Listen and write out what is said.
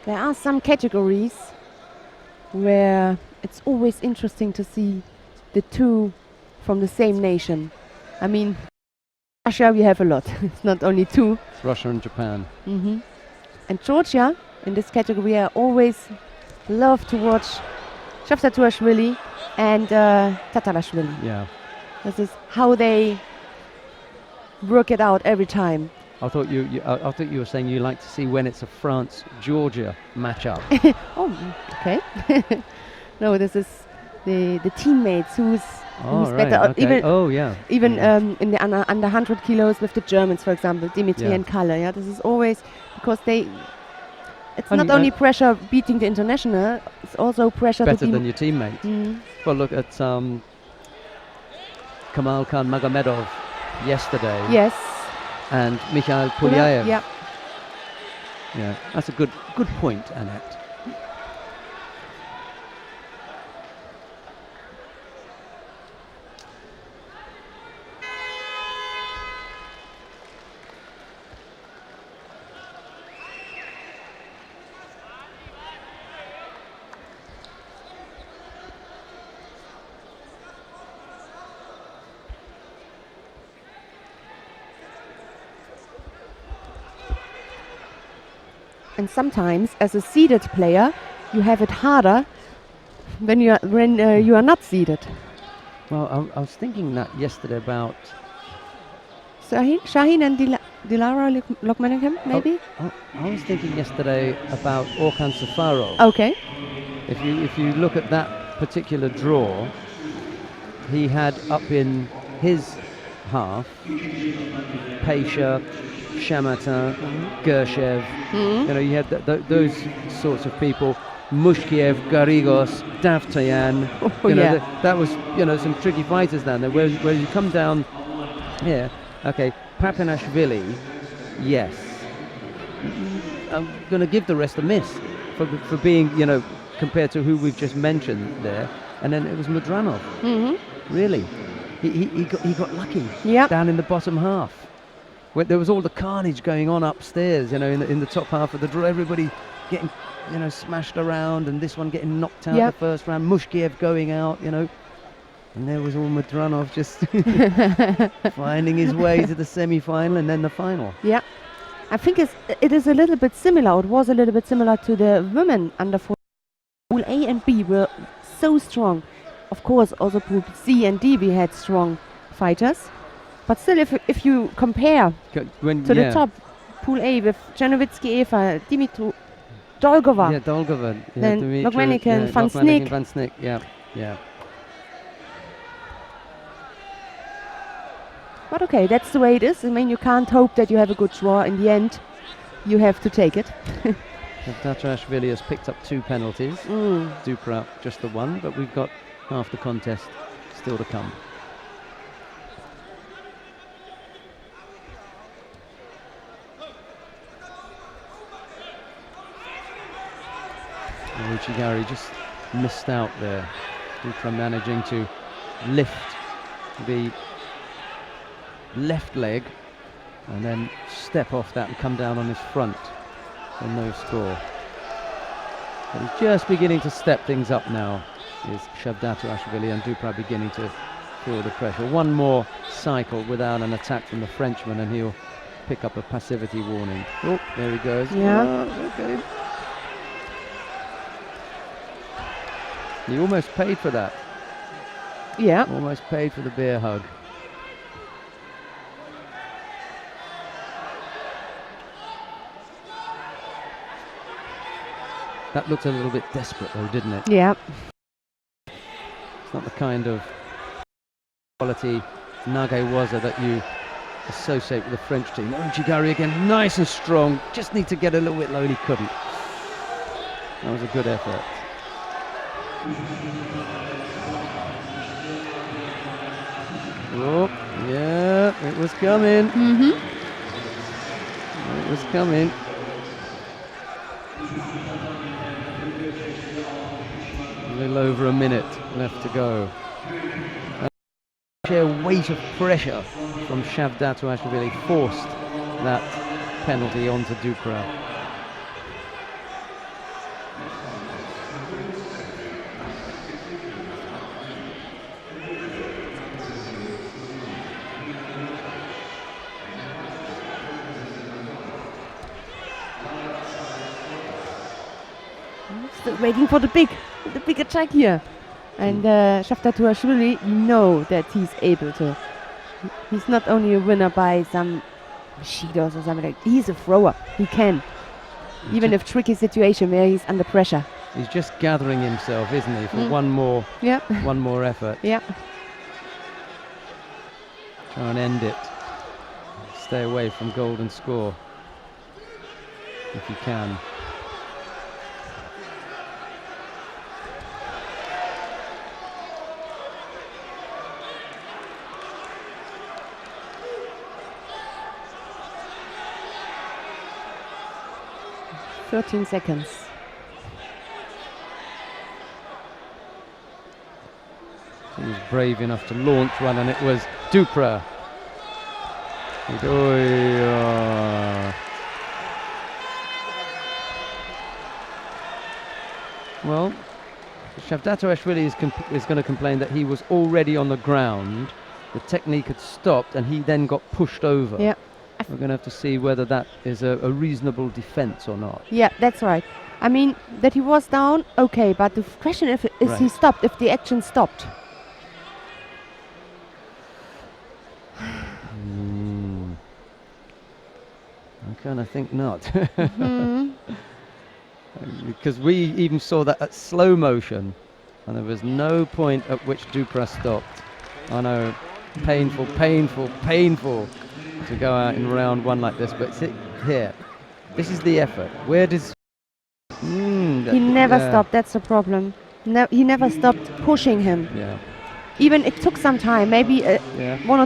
There are some categories where it's always interesting to see the two from the same nation. I mean, Russia we have a lot. It's not only two. It's Russia and Japan. And Georgia, in this category, I always love to watch Shavdatuashvili and Tatarashvili. Yeah. This is how they work it out every time. I thought you were saying you like to see when it's a France-Georgia matchup. Oh, okay. No, this is the teammates who's Right, better. okay. Even in the under 100 kilos with the Germans, for example, Dimitri and Kalle. Yeah, this is always because it's not only pressure beating the international, it's also pressure better to than your teammate. Well, look at Kamal Khan Magomedov yesterday. Yes. And Mikhail Pulyaev. Yeah. Yeah, that's a good point, Annette. And sometimes, as a seeded player, you have it harder when you are not seeded. Well, I was thinking that yesterday about Shaheen and Dilara Lokmaningham, maybe? I was thinking yesterday about Orkan Safarov. Okay. If you look at that particular draw, he had up in his half Pesha, Shamatin, Gershev. You know, you had those sorts of people. Mushkiev, Garigos, Davtyan. That was some tricky fighters down there. Where you come down here, okay, Papinashvili, yes. I'm going to give the rest a miss for being compared to who we've just mentioned there. And then it was Mudranov. Really, he got lucky down in the bottom half. When there was all the carnage going on upstairs, in the top half of the draw, everybody getting, smashed around, and this one getting knocked out the first round, Mushkiev going out, and there was all Madranov just finding his way to the semi-final and then the final. Yeah, I think it is a little bit similar. It was a little bit similar to the women under 14. Pool A and B were so strong. Of course, also Pool C and D we had strong fighters. But still, if you compare to the top, Pool A with Czernowitzki, Eva, Dimitru, Dolgova. Yeah, Dolgova. Yeah, then Lokmanikin, Van Snick. Yeah. But okay, that's the way it is. I mean, you can't hope that you have a good draw. In the end, you have to take it. Shavdatuashvili has picked up 2 penalties. Duprat just the 1, but we've got half the contest still to come. Uchigari just missed out there. Duprat managing to lift the left leg and then step off that and come down on his front for no score. But he's just beginning to step things up now, is Shavdatuashvili, and Duprat beginning to feel the pressure. One more cycle without an attack from the Frenchman and he'll pick up a passivity warning. Oh, there he goes. Yeah. Okay. He almost paid for that. Yeah. Almost paid for the bear hug. That looked a little bit desperate though, didn't it? Yeah. It's not the kind of quality Nage-waza that you associate with the French team. Uchigari again, nice and strong. Just need to get a little bit low and he couldn't. That was a good effort. Oh, yeah, it was coming. It was coming. A little over a minute left to go. Sheer weight of pressure from Shavdatuashvili forced that penalty onto Duprat. just waiting for the big attack here. And Shavdatuashvili, you know that he's able to. He's not only a winner by some Judos or something like. He's a thrower. He can. Even if tricky situation where he's under pressure. He's just gathering himself, isn't he, for one more effort. Yeah. Try and end it. Stay away from golden score if you can. "13 seconds. He was brave enough to launch one, and it was Duprat. Well, Shavdatuashvili is going to complain that he was already on the ground. The technique had stopped, and he then got pushed over. Yeah. We're going to have to see whether that is a reasonable defense or not. Yeah, that's right. I mean, that he was down, okay, but the question is he stopped, if the action stopped. I kind of think not. Because we even saw that at slow motion, and there was no point at which Duprat stopped. I know, painful, painful, painful to go out in round one like this, but here, this is the effort. Where does... he never stopped, that's the problem. No, he never stopped pushing him. Yeah. Even it took some time, maybe 1 or